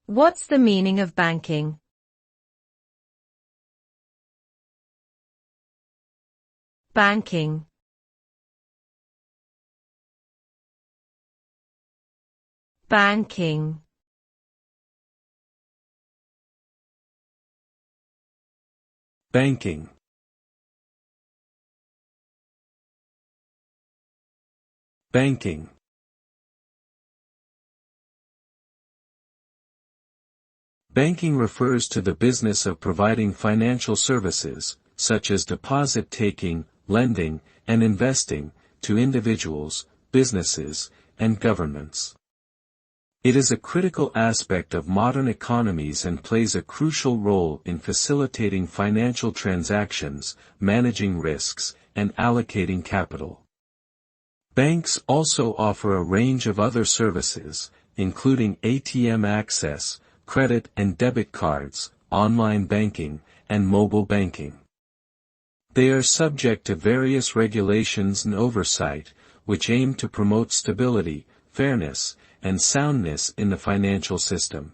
What's the meaning of banking? Banking. Banking. Banking. Banking. Banking refers to the business of providing financial services, such as deposit taking, lending, and investing, to individuals, businesses, and governments. It is a critical aspect of modern economies and plays a crucial role in facilitating financial transactions, managing risks, and allocating capital. Banks also offer a range of other services, including ATM access, credit and debit cards, online banking, and mobile banking. They are subject to various regulations and oversight, which aim to promote stability, fairness, and soundness in the financial system.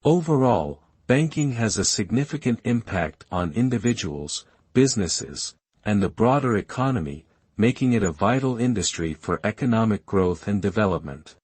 Overall, banking has a significant impact on individuals, businesses, and the broader economy, making it a vital industry for economic growth and development.